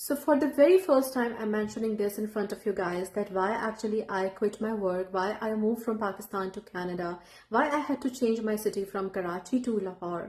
So for the very first time, I'm mentioning this in front of you guys, that why actually I quit my work, why I moved from Pakistan to Canada, why I had to change my city from Karachi to Lahore.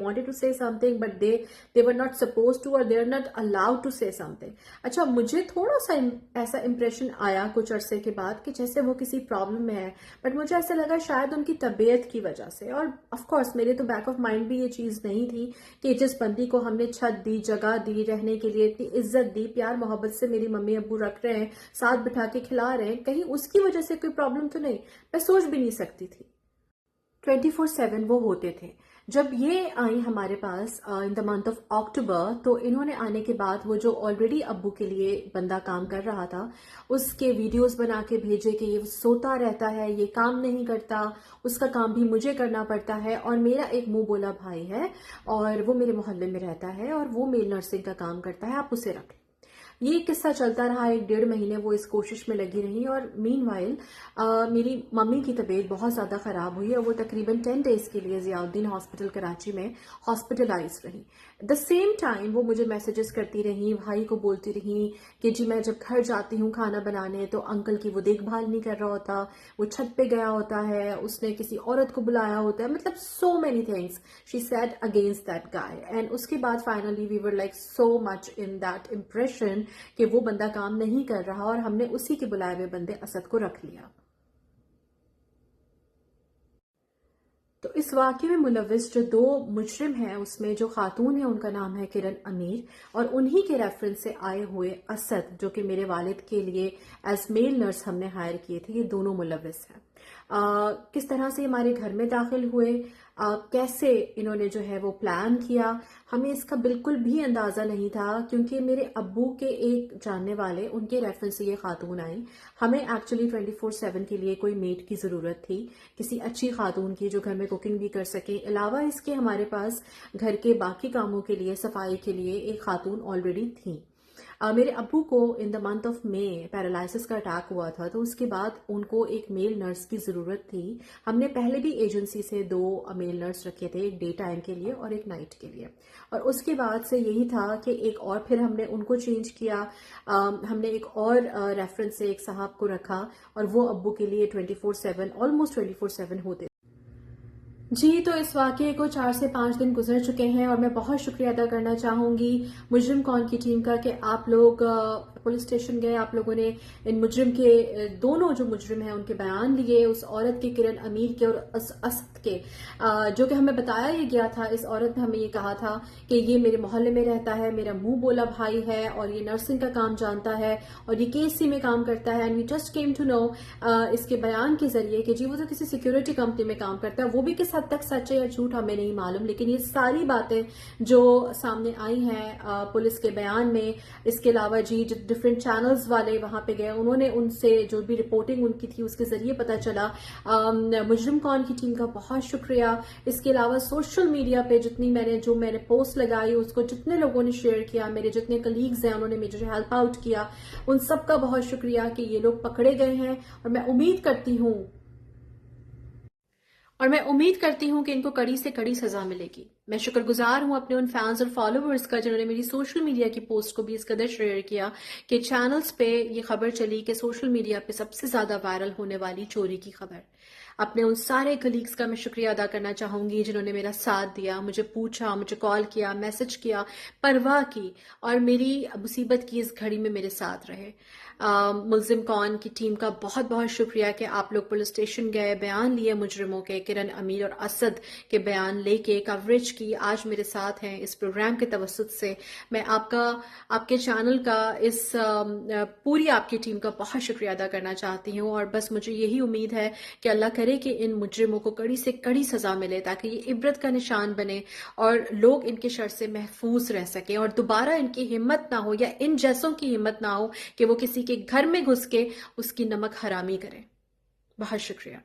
Wanted to سے some thing but they were not suppose to اور they are not allowed to سے some thing. اچھا مجھے تھوڑا سا ایسا impression آیا کچھ عرصے کے بعد کہ جیسے وہ کسی پرابلم میں ہے, بٹ مجھے ایسا لگا شاید ان کی طبیعت کی وجہ سے. اور آف کورس میرے تو بیک آف مائنڈ بھی یہ چیز نہیں تھی کہ جس بندی کو ہم نے چھت دی, جگہ دی, رہنے کے لیے اتنی عزت دی, پیار محبت سے میری ممی ابو رکھ رہے ہیں, ساتھ بٹھا کے کھلا رہے ہیں, کہیں اس کی وجہ سے کوئی پرابلم تو نہیں. میں سوچ بھی نہیں سکتی تھی. 24/7 وہ ہوتے تھے. جب یہ آئی ہمارے پاس ان دا منتھ آف اکتوبر, تو انہوں نے آنے کے بعد وہ جو آلریڈی ابو کے لیے بندہ کام کر رہا تھا اس کے ویڈیوز بنا کے بھیجے کہ یہ سوتا رہتا ہے, یہ کام نہیں کرتا, اس کا کام بھی مجھے کرنا پڑتا ہے, اور میرا ایک منہ بولا بھائی ہے اور وہ میرے محلے میں رہتا ہے اور وہ میل نرسنگ کا کام کرتا ہے, آپ اسے رکھ. یہ قصہ چلتا رہا, 1.5 مہینے وہ اس کوشش میں لگی رہی. اور مین وائل میری ممی کی طبیعت بہت زیادہ خراب ہوئی اور وہ تقریباً 10 ڈیز کے لیے ضیاء الدین ہاسپٹل کراچی میں ہاسپٹلائز رہی. دا سیم ٹائم وہ مجھے میسیجز کرتی رہی, بھائی کو بولتی رہی کہ جی میں جب گھر جاتی ہوں کھانا بنانے تو انکل کی وہ دیکھ بھال نہیں کر رہا ہوتا, وہ چھت پہ گیا ہوتا ہے, اس نے کسی عورت کو بلایا ہوتا ہے, مطلب so many things she said against that guy. And اس کے بعد finally we were like so much in that impression کہ وہ بندہ کام نہیں کر رہا اور ہم نے اسی کے بلائے ہوئے بندے اسد کو رکھ لیا. تو اس واقعے میں ملوث جو 2 مجرم ہیں اس میں جو خاتون ہے ان کا نام ہے کرن امیر, اور انہی کے ریفرنس سے آئے ہوئے اسد جو کہ میرے والد کے لیے ایز میل نرس ہم نے ہائر کیے تھے, یہ دونوں ملوث ہیں. کس طرح سے ہمارے گھر میں داخل ہوئے, کیسے انہوں نے جو ہے وہ پلان کیا, ہمیں اس کا بالکل بھی اندازہ نہیں تھا کیونکہ میرے ابو کے ایک جاننے والے ان کے ریفرنس سے یہ خاتون آئی. ہمیں ایکچولی 24/7 کے لیے کوئی میٹ کی ضرورت تھی, کسی اچھی خاتون کی جو گھر میں کوکنگ بھی کر سکے. علاوہ اس کے ہمارے پاس گھر کے باقی کاموں کے لیے, صفائی کے لیے ایک خاتون آلریڈی تھی. میرے ابو کو ان دا منتھ آف مئی پیرالائسس کا اٹیک ہوا تھا, تو اس کے بعد ان کو ایک میل نرس کی ضرورت تھی. ہم نے پہلے بھی ایجنسی سے 2 میل نرس رکھے تھے, ایک ڈے ٹائم کے لیے اور ایک نائٹ کے لیے, اور اس کے بعد سے یہی تھا کہ ایک اور پھر ہم نے ان کو چینج کیا. ہم نے ایک اور ریفرنس سے ایک صاحب کو رکھا اور وہ ابو کے لیے 24/7 آلموسٹ 24/7 ہوتے. جی تو اس واقعے کو 4 سے 5 دن گزر چکے ہیں اور میں بہت شکریہ ادا کرنا چاہوں گی مجرم کون کی ٹیم کا کہ آپ لوگ پولیس اسٹیشن گئے, آپ لوگوں نے ان مجرم کے, دونوں جو مجرم ہیں ان کے بیان لیے, اس عورت کے کرن امیر کے اور اسد کے, جو کہ ہمیں بتایا یہ گیا تھا. اس عورت نے ہمیں یہ کہا تھا کہ یہ میرے محلے میں رہتا ہے, میرا منہ بولا بھائی ہے اور یہ نرسنگ کا کام جانتا ہے اور یہ KC میں کام کرتا ہے. And we just came to know اس کے بیان کے ذریعے کہ جی وہ تو کسی سیکورٹی کمپنی میں کام کرتا ہے, وہ بھی کس حد تک سچ ہے یا جھوٹ ہمیں نہیں معلوم, لیکن یہ ساری باتیں جو سامنے آئی ہیں پولیس کے بیان میں. اس کے علاوہ جی ڈفرینٹ چینلز والے وہاں پہ گئے, انہوں نے ان سے جو بھی رپورٹنگ ان کی تھی اس کے ذریعے پتہ چلا. مجرم کون کی ٹیم کا بہت شکریہ. اس کے علاوہ سوشل میڈیا پہ جو میں نے پوسٹ لگائی اس کو جتنے لوگوں نے شیئر کیا, میرے جتنے کلیگز ہیں انہوں نے مجھے ہیلپ آؤٹ کیا, ان سب کا بہت شکریہ کہ یہ لوگ پکڑے گئے ہیں. اور میں امید کرتی ہوں کہ ان کو کڑی سے کڑی سزا ملے گی. میں شکر گزار ہوں اپنے ان فینز اور فالوورز کا جنہوں نے میری سوشل میڈیا کی پوسٹ کو بھی اس قدر شیئر کیا کہ چینلز پہ یہ خبر چلی کہ سوشل میڈیا پہ سب سے زیادہ وائرل ہونے والی چوری کی خبر. اپنے ان سارے کلیگز کا میں شکریہ ادا کرنا چاہوں گی جنہوں نے میرا ساتھ دیا, مجھے پوچھا, مجھے کال کیا, میسج کیا, پرواہ کی اور میری مصیبت کی اس گھڑی میں میرے ساتھ رہے. ملزم کون کی ٹیم کا بہت بہت شکریہ کہ آپ لوگ پولیس اسٹیشن گئے, بیان لیے مجرموں کے, کرن امیر اور اسد کے بیان لے کے کوریج کی, آج میرے ساتھ ہیں اس پروگرام کے توسط سے. میں آپ کے چینل کا, اس پوری آپ کی ٹیم کا بہت شکریہ ادا کرنا چاہتی ہوں. اور بس مجھے یہی امید ہے کہ اللہ کرے کہ ان مجرموں کو کڑی سے کڑی سزا ملے تاکہ یہ عبرت کا نشان بنے اور لوگ ان کے شر سے محفوظ رہ سکیں اور دوبارہ ان کی ہمت نہ ہو یا ان جیسوں کی ہمت نہ ہو کہ وہ کسی کے گھر میں گھس کے اس کی نمک حرامی کریں. بہت شکریہ.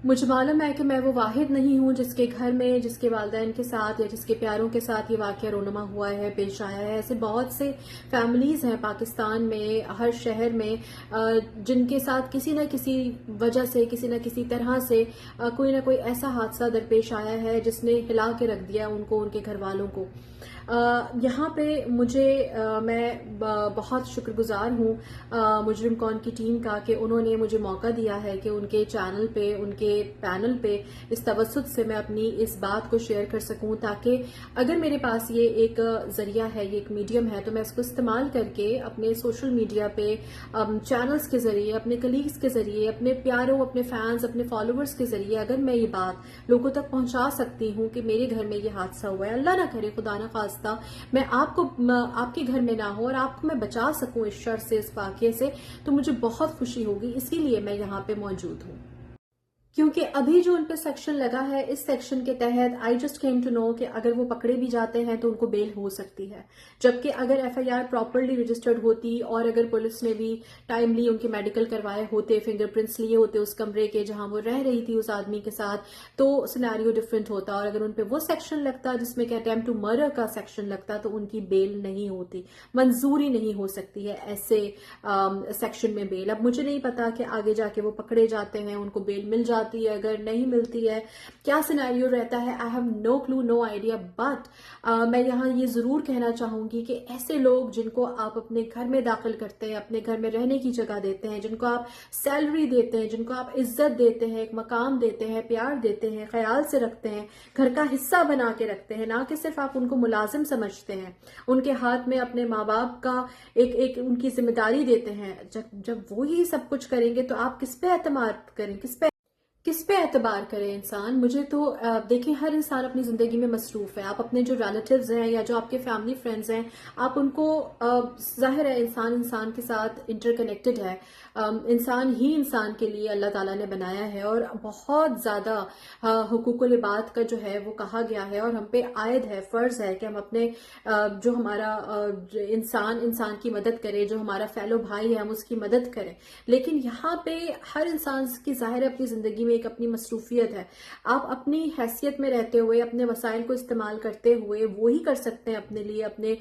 مجھے معلوم ہے کہ میں وہ واحد نہیں ہوں جس کے گھر میں, جس کے والدین کے ساتھ یا جس کے پیاروں کے ساتھ یہ واقعہ رونما ہوا ہے, پیش آیا ہے. ایسے بہت سے فیملیز ہیں پاکستان میں, ہر شہر میں, جن کے ساتھ کسی نہ کسی وجہ سے, کسی نہ کسی طرح سے کوئی نہ کوئی ایسا حادثہ درپیش آیا ہے جس نے ہلا کے رکھ دیا ان کو, ان کے گھر والوں کو. یہاں پہ میں بہت شکر گزار ہوں مجرم کون کی ٹیم کا کہ انہوں نے مجھے موقع دیا ہے کہ ان کے چینل پہ، ان کے پینل پہ اس توسط سے میں اپنی اس بات کو شیئر کر سکوں، تاکہ اگر میرے پاس یہ ایک ذریعہ ہے، یہ ایک میڈیم ہے، تو میں اس کو استعمال کر کے اپنے سوشل میڈیا پہ چینلز کے ذریعے، اپنے کلیگز کے ذریعے، اپنے پیاروں، اپنے فینز، اپنے فالوورز کے ذریعے اگر میں یہ بات لوگوں تک پہنچا سکتی ہوں کہ میرے گھر میں یہ حادثہ ہوا ہے، اللہ نہ کرے، خدا نہ خواستہ میں آپ کے گھر میں نہ ہوں اور آپ کو میں بچا سکوں اس شر سے، اس واقعے سے، تو مجھے بہت خوشی ہوگی. اسی لیے میں یہاں پہ موجود ہوں. کیونکہ ابھی جو ان پہ سیکشن لگا ہے، اس سیکشن کے تحت I just came to know کہ اگر وہ پکڑے بھی جاتے ہیں تو ان کو بیل ہو سکتی ہے، جبکہ اگر F I R properly registered ہوتی اور اگر پولیس نے بھی ٹائملی ان کے میڈیکل کروائے ہوتے، فنگر پرنٹس لیے ہوتے اس کمرے کے جہاں وہ رہ رہی تھی اس آدمی کے ساتھ، تو سینیریو ڈفرینٹ ہوتا. اور اگر ان پہ وہ سیکشن لگتا جس میں کہ اٹیمپٹ ٹو مرڈر کا سیکشن لگتا تو ان کی بیل نہیں ہوتی، منظوری نہیں ہو سکتی ہے ایسے سیکشن میں بیل. اب مجھے نہیں پتا کہ آگے جا کے وہ پکڑے جاتے ہیں، ان کو بیل مل جاتی ہے، اگر نہیں ملتی ہے کیا سینیریو رہتا ہے، I have no kilo, no idea. But میں یہاں یہ ضرور کہنا چاہوں گی کہ ایسے لوگ جن کو آپ اپنے گھر میں داخل کرتے ہیں، اپنے گھر میں رہنے کی جگہ دیتے ہیں، جن کو آپ سیلری دیتے ہیں، جن کو آپ عزت دیتے ہیں، ایک مقام دیتے ہیں، پیار دیتے ہیں، خیال سے رکھتے ہیں، گھر کا حصہ بنا کے رکھتے ہیں، نہ کہ صرف آپ ان کو ملازم سمجھتے ہیں، ان کے ہاتھ میں اپنے ماں باپ کا ایک ان کی ذمہ داری دیتے ہیں. جب وہی سب کچھ کریں گے تو آپ کس پہ اعتماد کریں، کس پہ اعتبار کرے انسان. مجھے تو دیکھیں، ہر انسان اپنی زندگی میں مصروف ہے. آپ اپنے جو ریلیٹیوز ہیں یا جو آپ کے فیملی فرینڈز ہیں، آپ ان کو ظاہر ہے انسان کے ساتھ انٹر کنیکٹڈ ہے. انسان ہی انسان کے لیے اللہ تعالیٰ نے بنایا ہے، اور بہت زیادہ حقوق العباد کا جو ہے وہ کہا گیا ہے اور ہم پہ عائد ہے، فرض ہے کہ ہم اپنے جو ہمارا انسان کی مدد کرے، جو ہمارا فیلو بھائی ہے ہم اس کی مدد کریں. لیکن یہاں پہ ہر انسان کی ظاہر اپنی زندگی میں ایک اپنی مصروفیت ہے. آپ اپنی حیثیت میں رہتے ہوئے، اپنے وسائل کو استعمال کرتے ہوئے وہی کر سکتے ہیں اپنے لیے، اپنے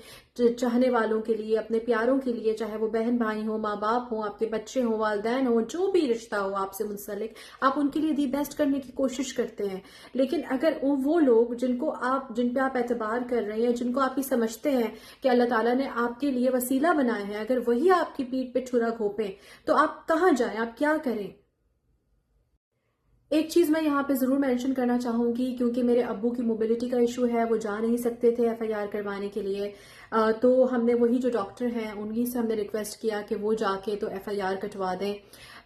چاہنے والوں کے لیے، اپنے پیاروں کے لیے، چاہے وہ بہن بھائی ہوں، ماں باپ ہوں، آپ کے بچے ہوں، والدین ہوں، جو بھی رشتہ ہو آپ سے منسلک، آپ ان کے لیے دی بیسٹ کرنے کی کوشش کرتے ہیں. لیکن اگر وہ لوگ جن پہ آپ اعتبار کر رہے ہیں، جن کو آپ ہی سمجھتے ہیں کہ اللہ تعالیٰ نے آپ کے لیے وسیلہ بنایا ہے، اگر وہی آپ کی پیٹھ پہ چھرا گھونپیں تو آپ کہاں جائیں، آپ کیا کریں. ایک چیز میں یہاں پہ ضرور مینشن کرنا چاہوں گی، کیونکہ میرے ابو کی موبلٹی کا ایشو ہے، وہ جا نہیں سکتے تھے ایف آئی آر کروانے کے لیے، تو ہم نے وہی جو ڈاکٹر ہیں انہی سے ہم نے ریکویسٹ کیا کہ وہ جا کے تو ایف آئی آر کٹوا دیں.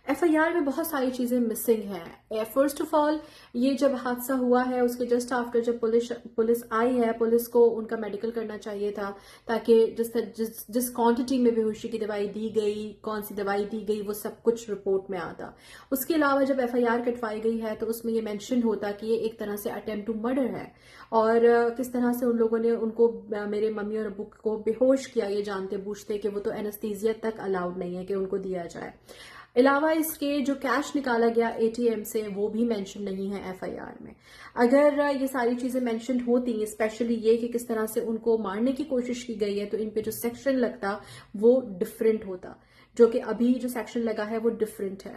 ایف آئی آر میں بہت ساری چیزیں مسنگ ہیں. فرسٹ آف آل، یہ جب حادثہ ہوا ہے اس کے جسٹ آفٹر جب پولیس آئی ہے، پولیس کو ان کا میڈیکل کرنا چاہیے تھا، تاکہ جس کوانٹٹی میں بے ہوشی کی دوائی دی گئی، کون سی دوائی دی گئی، وہ سب کچھ رپورٹ میں آتا. اس کے علاوہ جب ایف آئی آر کٹوائی گئی ہے تو اس میں یہ مینشن ہوتا کہ یہ ایک طرح سے اٹیمپٹ ٹو مرڈر ہے، اور کس طرح سے ان لوگوں نے ان کو، میرے ممی اور ابو کو بے ہوش کیا، یہ جانتے بوجھتے کہ وہ تو اینستھیزیا تک الاؤڈ نہیں ہے کہ ان کو دیا جائے. علاوہ اس کے جو کیش نکالا گیا اے ٹی ایم سے وہ بھی مینشن نہیں ہے ایف آئی آر میں. اگر یہ ساری چیزیں مینشن ہوتی، اسپیشلی یہ کہ کس طرح سے ان کو مارنے کی کوشش کی گئی ہے، تو ان پہ جو سیکشن لگتا وہ ڈفرینٹ ہوتا، جو کہ ابھی جو سیکشن لگا ہے وہ ڈفرینٹ ہے.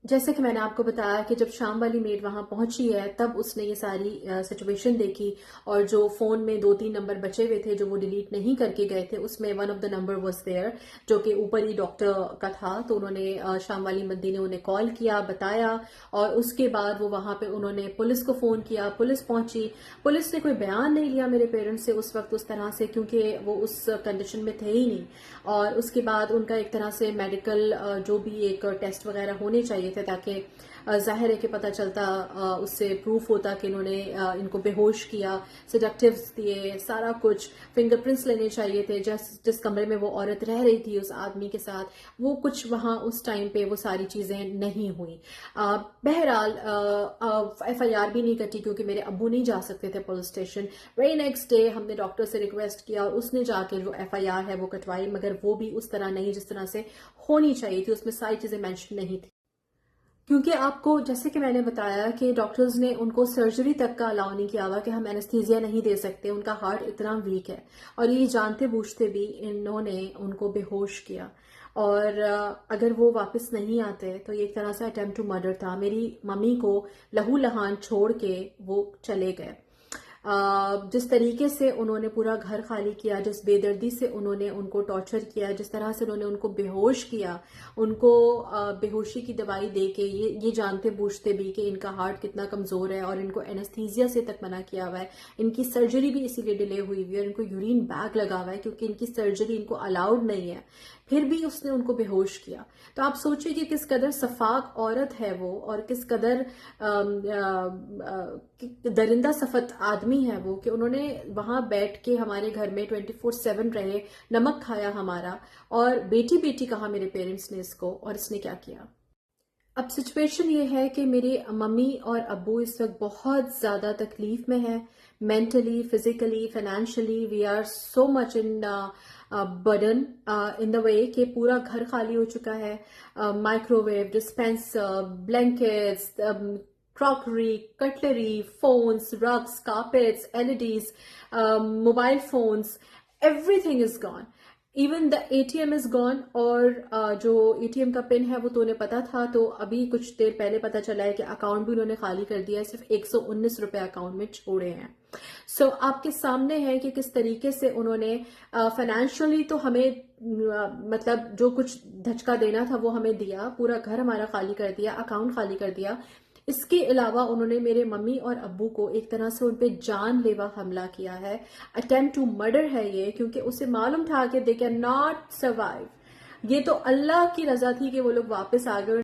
جیسے کہ میں نے آپ کو بتایا کہ جب شام والی میڈ وہاں پہنچی ہے تب اس نے یہ ساری سچویشن دیکھی، اور جو فون میں 2-3 نمبر بچے ہوئے تھے جو وہ ڈیلیٹ نہیں کر کے گئے تھے، اس میں one of the number was there جو کہ اوپر ہی ڈاکٹر کا تھا. تو انہوں نے شام والی مندی نے انہیں کال کیا، بتایا، اور اس کے بعد وہ وہاں پہ انہوں نے پولیس کو فون کیا، پولیس پہنچی. پولیس نے کوئی بیان نہیں لیا میرے پیرنٹس سے اس وقت اس طرح سے، کیونکہ وہ اس کنڈیشن میں تھے ہی نہیں. اور اس کے بعد ان کا ایک طرح سے میڈیکل جو بھی ایک ٹیسٹ وغیرہ ہونے چاہیے تھے، تاکہ ظاہر ہے کہ پتہ چلتا، اس سے پروف ہوتا کہ انہوں نے ان کو بے ہوش کیا، سیڈکٹیوز دیے، سارا کچھ. فنگر پرنٹس لینے چاہیے تھے، جس کمرے میں وہ عورت رہ رہی تھی اس آدمی کے ساتھ، وہ کچھ وہاں اس ٹائم پہ وہ ساری چیزیں نہیں ہوئی. بہرحال ایف آئی آر بھی نہیں کٹی کیونکہ میرے ابو نہیں جا سکتے تھے police station. Very next day ہم نے ڈاکٹر سے ریکویسٹ کیا اور اس نے جا کے جو ایف آئی آر ہے وہ کٹوائی، مگر وہ بھی اس طرح نہیں جس طرح سے ہونی چاہیے تھی، اس میں ساری چیزیں مینشن نہیں تھی. کیونکہ آپ کو جیسے کہ میں نے بتایا کہ ڈاکٹرز نے ان کو سرجری تک کا الاؤ نہیں کیا ہوا کہ ہم اینستھیزیا نہیں دے سکتے، ان کا ہارٹ اتنا ویک ہے، اور یہ جانتے بوجھتے بھی انہوں نے ان کو بے ہوش کیا. اور اگر وہ واپس نہیں آتے تو یہ ایک طرح سے اٹیمپٹ ٹو مرڈر تھا. میری ممی کو لہو لہان چھوڑ کے وہ چلے گئے. جس طریقے سے انہوں نے پورا گھر خالی کیا، جس بے دردی سے انہوں نے ان کو ٹارچر کیا، جس طرح سے انہوں نے ان کو بے ہوش کیا، ان کو بے ہوشی کی دوائی دے کے یہ جانتے بوجھتے بھی کہ ان کا ہارٹ کتنا کمزور ہے اور ان کو اینستھیزیا سے تک منع کیا ہوا ہے، ان کی سرجری بھی اسی لیے ڈیلے ہوئی ہوئی ہے اور ان کو یورین بیگ لگا ہوا ہے کیونکہ ان کی سرجری ان کو الاؤڈ نہیں ہے، پھر بھی اس نے ان کو بے ہوش کیا۔ تو آپ سوچیں کہ کس قدر شفاق عورت ہے وہ، اور کس قدر درندہ صفت آدمی ہے وہ، کہ انہوں نے وہاں بیٹھ کے ہمارے گھر میں 24/7 رہے، نمک کھایا ہمارا، اور بیٹی بیٹی کہا میرے پیرنٹس نے اس کو، اور اس نے کیا کیا۔ اب سچویشن یہ ہے کہ میری ممی اور ابو اس وقت بہت زیادہ تکلیف میں ہیں، mentally, physically, financially, we are so much in burden in the way کہ پورا گھر خالی ہو چکا ہے، microwave, dispenser, blankets, crockery, cutlery, phones, rugs, carpets, LEDs, mobile phones, everything is gone, even the A T M is gone, اور جو اے T M کا پن ہے وہ تو انہیں پتا تھا، تو ابھی کچھ دیر پہلے پتا چلا ہے کہ اکاؤنٹ بھی انہوں نے خالی کر دیا ہے، صرف 119 روپے اکاؤنٹ میں چھوڑے ہیں۔ سو آپ کے سامنے ہے کہ کس طریقے سے انہوں نے فائنینشلی تو ہمیں مطلب جو کچھ دھچکا دینا تھا وہ ہمیں دیا، پورا گھر ہمارا خالی کر دیا، اکاؤنٹ خالی کر دیا، اس کے علاوہ انہوں نے میرے ممی اور ابو کو ایک طرح سے ان پہ جان لیوا حملہ کیا ہے، اٹیمپٹ ٹو مرڈر ہے یہ، کیونکہ اسے معلوم تھا کہ دے کین ناٹ سروائیو۔ یہ تو اللہ کی رضا تھی کہ وہ لوگ واپس آ گئے۔